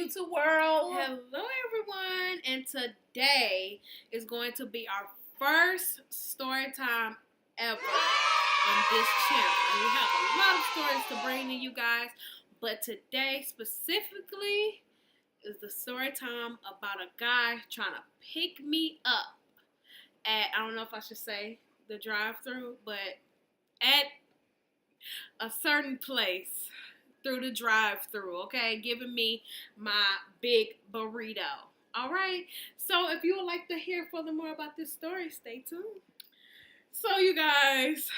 YouTube world. Hello, everyone. And today is going to be our first story time ever on this channel. And we have a lot of stories to bring to you guys. But today specifically is the story time about a guy trying to pick me up at, I don't know if I should say the drive-thru, but at a certain place through the drive-thru, okay, giving me my big burrito. All right, so if you would like to hear further more about this story, stay tuned. So you guys,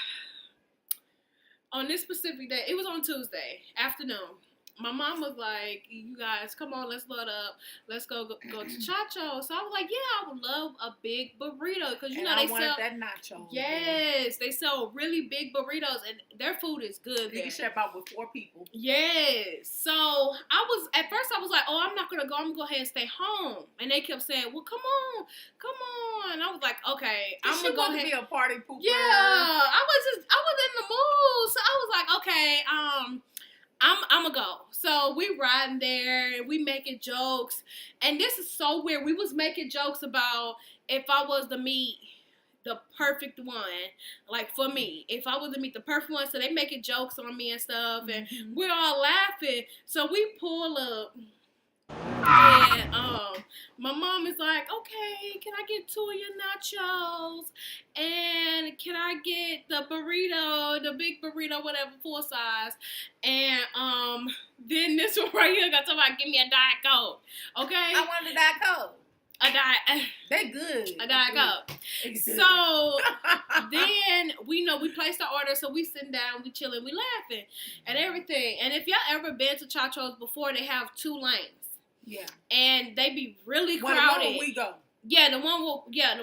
on this specific day, it was on Tuesday afternoon, my mom was like, you guys, come on, let's load up. Let's go to Chacho. So I was like, yeah, I would love a big burrito. Because, you know, they sell that nacho. Yes, they sell really big burritos. And their food is good. You can share about with 4 people. Yes. So at first I was like, oh, I'm not going to go. I'm going to go ahead and stay home. And they kept saying, well, come on. And I was like, okay, I'm going to go ahead. Be a party pooper. Yeah. I was in the mood. So I was like, okay, I'm gonna go. So we riding there, we making jokes, and this is so weird. We was making jokes about if I was to meet the perfect one, like for me, if I was to meet the perfect one. So they making jokes on me and stuff, and we're all laughing. So we pull up, and my mom is like, okay, can I get 2 of your nachos? And can I get the burrito, the big burrito, whatever, full size? And then this one right here got somebody give me a Diet Coke. Okay? I wanted a Diet Coke. A Diet. They good. A Diet Coke. So then we placed our order, so we sitting down, we chilling, we laughing and everything. And if y'all ever been to Chacho's before, they have 2 lanes. Yeah. And they be really crowded. The one we go. Yeah, the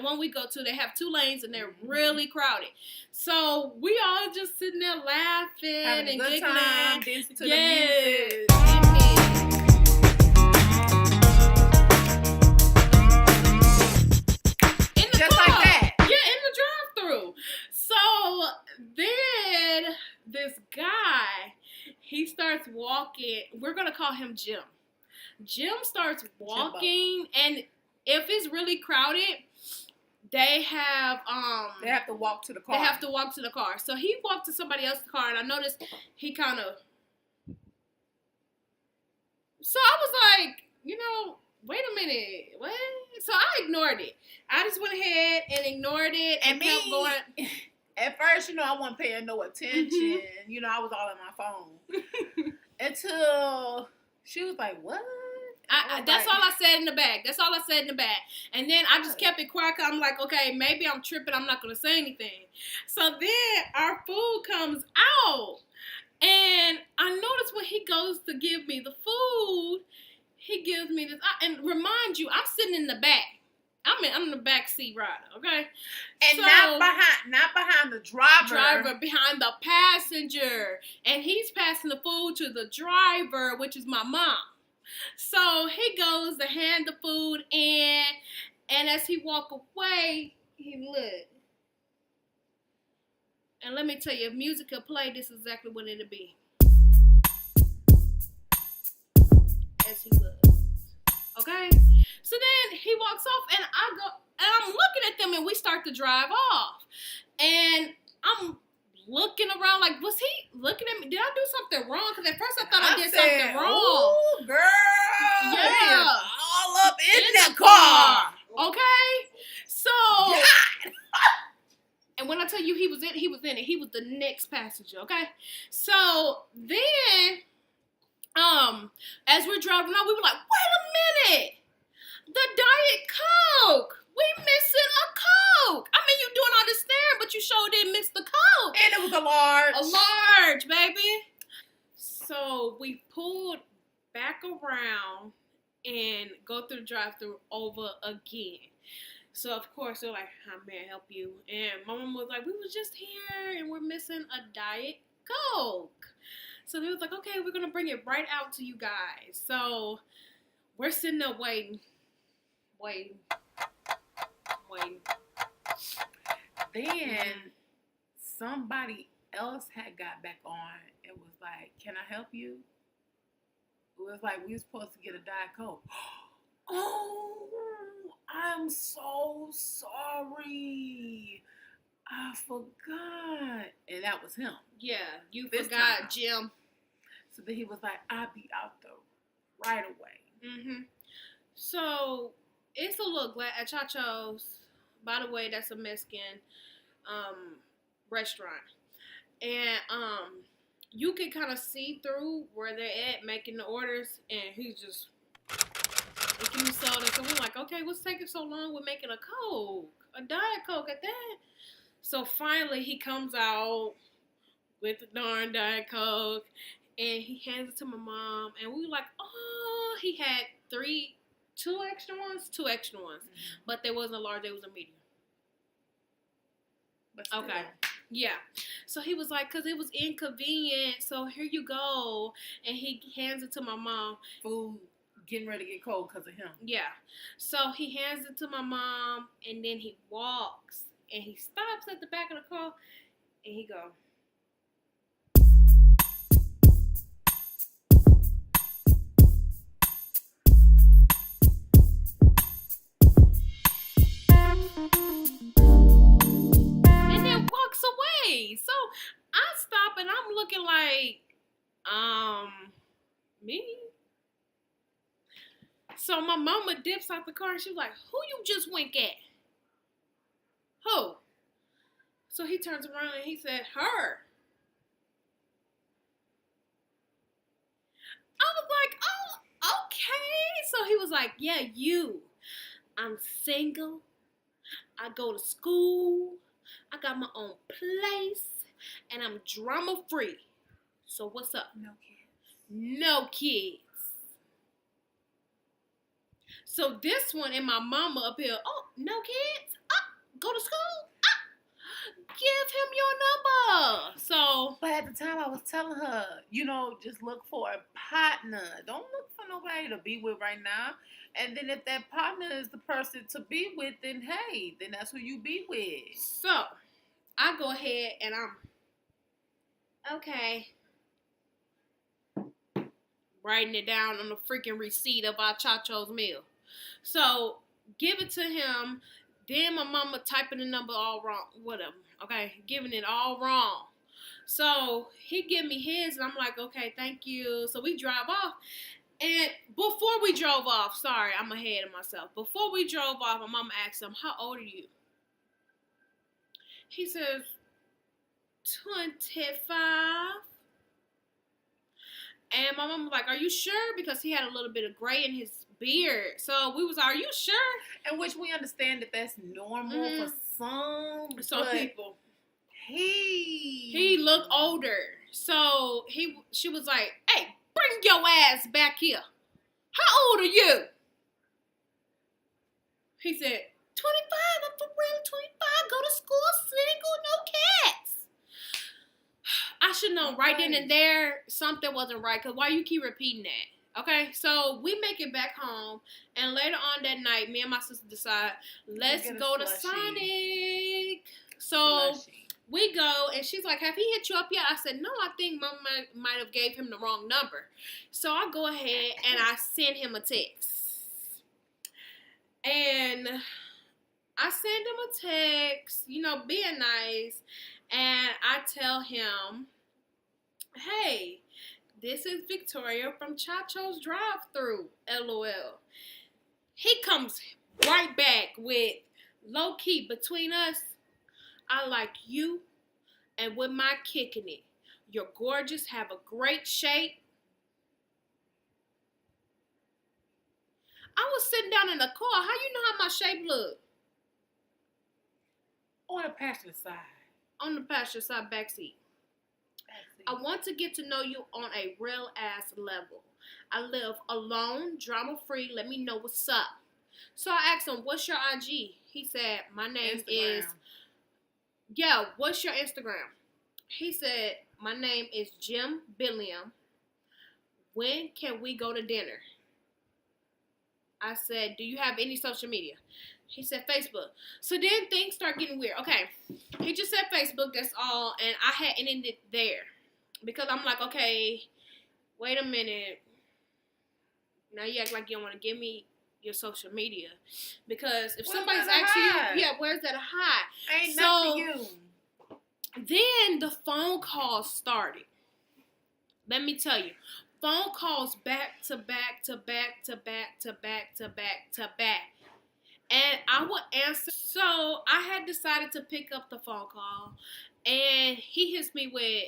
one we go to, they have 2 lanes and they're really crowded. So we all just sitting there laughing having and a good giggling. Time, dancing to the music. In the just car. like that. Yeah, in the drive-thru. So then this guy, he starts walking. We're gonna call him Jim. Jim starts walking, and if it's really crowded, they have to walk to the car. They have to walk to the car. So he walked to somebody else's car, and I noticed he kind of. So I was like, wait a minute, what? So I ignored it. I just went ahead and ignored it and kept going. At first, I wasn't paying no attention. I was all on my phone until she was like, "What?" That's all I said in the back. And then I just kept it quiet. I'm like, okay, maybe I'm tripping. I'm not going to say anything. So then our food comes out. And I noticed when he goes to give me the food, he gives me this. And remind you, I'm sitting in the back. I'm in the back seat rider, okay? And so, not behind the driver. Behind the passenger. And he's passing the food to the driver, which is my mom. So he goes to hand the food in, and as he walk away, he looked. And let me tell you, if music could play, this is exactly what it'd be. As he looked. Okay? So then he walks off, and I'm looking at them, and we start to drive off. And I'm looking around like, was he looking at me? Did I do something wrong? Because at first I thought I did something wrong. Ooh, girl. Yeah. All up in that car. Okay? So, and when I tell you he was in it. He was the next passenger, okay? So, then, as we're driving on, we were like, wait a minute. The Diet Coke. We missing a Coke. I mean, you doing all this staring, but you sure didn't miss the Coke. And it was a large. A large, baby. So we pulled back around and go through the drive-thru over again. So, of course, they're like, how may I help you? And my mom was like, we was just here and we're missing a Diet Coke. So they was like, okay, we're going to bring it right out to you guys. So we're sitting there waiting. Then somebody else had got back on and was like, can I help you? It was like we were supposed to get a Diet Coke. Oh, I'm so sorry. I forgot. And that was him. Yeah, you This forgot, time. Jim. So then he was like, I'll be out there right away. So it's a little glad at Chacho's. By the way, that's a Mexican restaurant, and you can kind of see through where they're at making the orders, and he's just making me soda. So we're like, okay, what's taking so long with making a Coke, a Diet Coke at that? So finally, he comes out with the darn Diet Coke, and he hands it to my mom, and we were like, oh, he had two extra ones, but there wasn't a large, there was a medium. But still. Okay. Yeah. So he was like, because it was inconvenient, so here you go. And he hands it to my mom. Food getting ready to get cold because of him. Yeah. So he hands it to my mom, and then he walks, and he stops at the back of the car, and he goes, away. So I stop and I'm looking like, me? So my mama dips out the car and she's like, who you just wink at? Who? So he turns around and he said, her. I was like, oh, okay. So he was like, yeah, you. I'm single. I go to school. I got my own place, and I'm drama free. So what's up? No kids. No kids. So this one and my mama up here, oh, no kids? Go to school? Give him your number. So. But at the time I was telling her, just look for a partner. Don't look for nobody to be with right now. And then if that partner is the person to be with, then hey, then that's who you be with. So, I go ahead and I'm, okay, writing it down on the freaking receipt of our Chacho's meal. So, give it to him. Then my mama typing the number all wrong. Whatever. Okay, giving it all wrong. So, he give me his, and I'm like, okay, thank you. So, we drive off. And before we drove off, sorry, I'm ahead of myself. Before we drove off, my mama asked him, how old are you? He says, 25. And my mom was like, are you sure? Because he had a little bit of gray in his beard. So we was like, are you sure? And which we understand that that's normal for some people. He looked older. So she was like, hey, bring your ass back here. How old are you? He said, 25. I'm for real, 25. Go to school, single, no cats. I should know right then and there something wasn't right. Because why you keep repeating that? Okay, so we make it back home. And later on that night, me and my sister decide, let's go to Sonic. So we go, and she's like, have he hit you up yet? I said, no, I think Mama might have gave him the wrong number. So I go ahead and I send him a text. And I send him a text, being nice. And I tell him, hey, this is Victoria from Chacho's drive-thru, LOL. He comes right back with, low-key, between us, I like you, and with my kicking it. You're gorgeous, have a great shape. I was sitting down in the car. How you know how my shape look? On the passenger side. On the passenger side backseat. I want to get to know you on a real ass level. I live alone, drama free. Let me know what's up. So I asked him, what's your IG? He said, my name is... Yeah, what's your Instagram? He said, my name is Jim Billiam. When can we go to dinner? I said, do you have any social media? He said Facebook. So then things start getting weird. Okay, he just said Facebook, that's all. And I had ended it there. Because I'm like, okay, wait a minute. Now you act like you don't want to give me your social media. Because if Where's somebody's that asking hide? you, yeah, where's that hide? Ain't nothing you. Then the phone calls started. Let me tell you. Phone calls back to back to back to back to back to back to back. And I would answer. So I had decided to pick up the phone call. And he hits me with,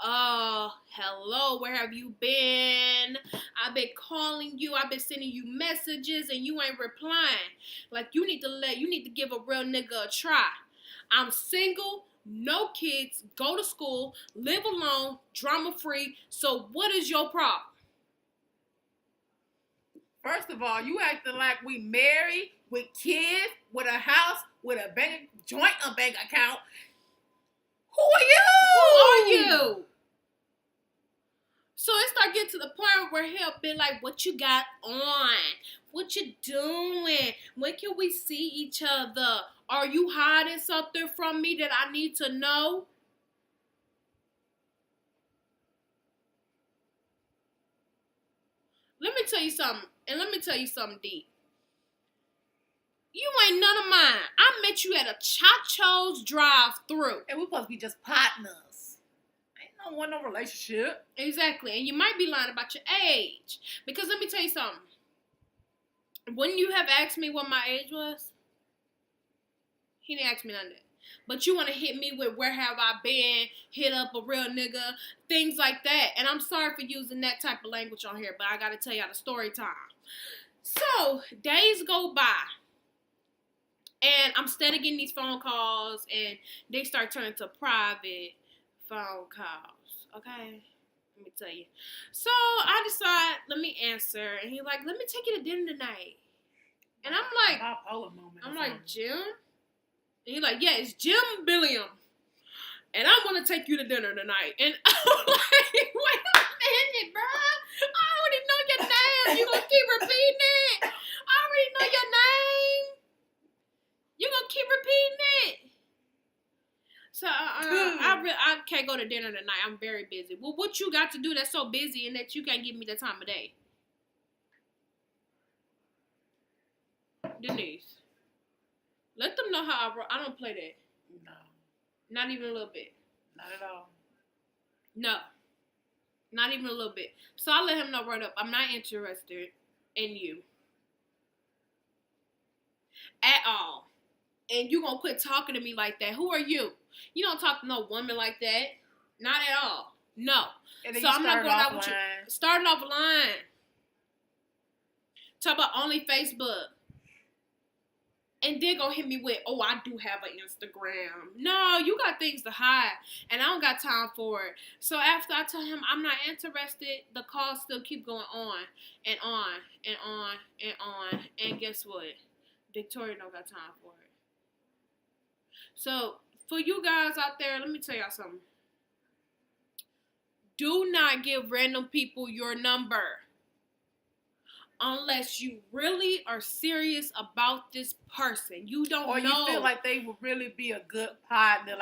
hello, where have you been? I've been calling you. I've been sending you messages and you ain't replying. Like, you need to give a real nigga a try. I'm single, no kids, go to school, live alone, drama free. So what is your problem? First of all, you acting like we married, with kids, with a house, with a bank account. Who are you? Who are you? So it started getting to the point where he'll be like, what you got on? What you doing? When can we see each other? Are you hiding something from me that I need to know? Let me tell you something, and let me tell you something deep. You ain't none of mine. I met you at a Chacho's drive-thru. And we're supposed to be just partners. Ain't no relationship. Exactly, and you might be lying about your age. Because let me tell you something. Wouldn't you have asked me what my age was? He didn't ask me none of that. But you want to hit me with where have I been, hit up a real nigga, things like that. And I'm sorry for using that type of language on here, but I got to tell y'all the story time. So, days go by. And I'm steady getting these phone calls, and they start turning to private phone calls. Okay? Let me tell you. So, I decide, let me answer. And he's like, let me take you to dinner tonight. And I'm like, bipolar moment. I'm like, Jim? And he's like, yeah, it's Jim Billiam. And I want to take you to dinner tonight. And I'm like, wait a minute, bro. I already know your name. You going to keep repeating it? I already know your name. You going to keep repeating it? So I can't go to dinner tonight. I'm very busy. Well, what you got to do that's so busy and that you can't give me the time of day? Denise. Let them know how I don't play that. No. Not even a little bit. Not at all. No. Not even a little bit. So I let him know right up, I'm not interested in you. At all. And you gonna quit talking to me like that. Who are you? You don't talk to no woman like that. Not at all. No. So I'm not going out with you. Starting off line. Talk about only Facebook. And then go hit me with, oh, I do have an Instagram. No, you got things to hide. And I don't got time for it. So after I tell him I'm not interested, the calls still keep going on and on and on and on. And guess what? Victoria don't got time for it. So for you guys out there, let me tell y'all something. Do not give random people your number. Unless you really are serious about this person. You don't know. Or you feel like they would really be a good partner,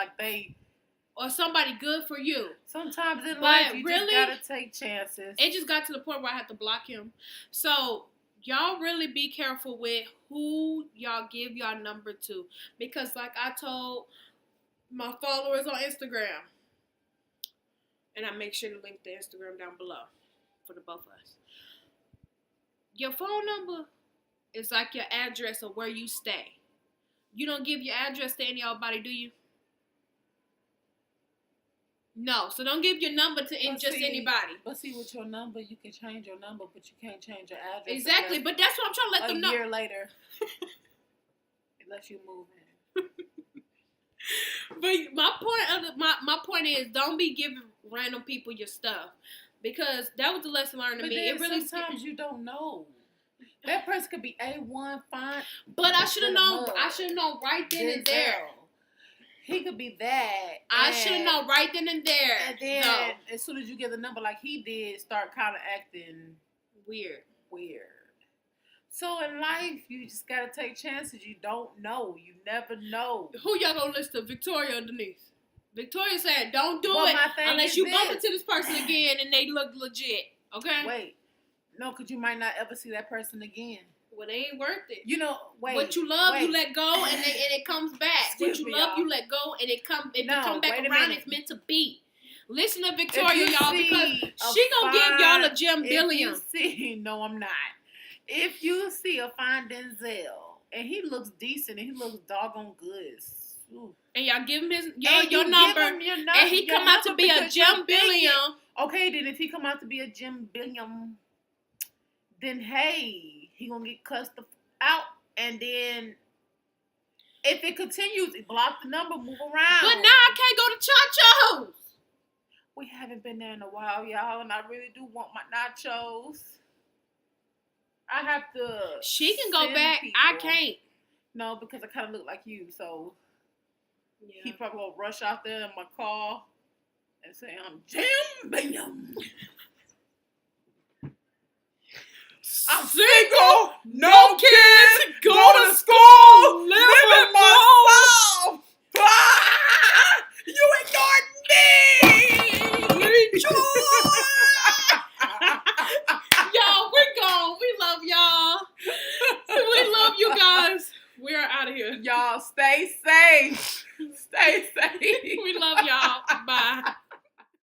or somebody good for you. Sometimes in life, you really, just gotta take chances. It just got to the point where I had to block him. So, y'all really be careful with who y'all give y'all number to. Because like I told my followers on Instagram, and I make sure to link the Instagram down below for the both of us. Your phone number is like your address of where you stay. You don't give your address to anybody, do you? No. So don't give your number to anybody. But see, with your number, you can change your number, but you can't change your address. Exactly. But that's what I'm trying to let them know. A year later. Unless you move in. But my point is, don't be giving random people your stuff. Because that was the lesson learned to me. It really sometimes you don't know. That person could be A1 fine. But I should have known. I should have known right then and there. He could be that. I should have known right then and there. And then as soon as you get the number like he did, start kind of acting weird. So in life, you just gotta take chances. You don't know. You never know. Who y'all gonna listen to, Victoria or Denise? Victoria said, don't do it unless you bump into this person again and they look legit. Okay? Wait. No, because you might not ever see that person again. Well, they ain't worth it. You know, what you love, you let go, and it comes back. Excuse what you me, love, y'all. you let go, and it come back around. Minute. It's meant to be. Listen to Victoria, y'all, because she fine, gonna give y'all a gem billion. No, I'm not. If you see a fine Denzel and he looks decent and he looks doggone good, ooh. And y'all give him your number, and he come out to be a gem billion. Okay, then if he come out to be a gem billion, then hey, he gonna get cussed out, and then if it continues, block the number, move around. But now I can't go to Chacho's. We haven't been there in a while, y'all, and I really do want my nachos. I have to. She can go back. People. I can't. No, because I kind of look like you, so yeah. He probably gonna rush out there in my car and say, "I'm jam bam." I'm single, no kids, go to school, living my soul. You ignored me. Y'all, we're gone. We love y'all. We love you guys. We're out of here. Y'all stay safe. Stay safe. We love y'all. Bye.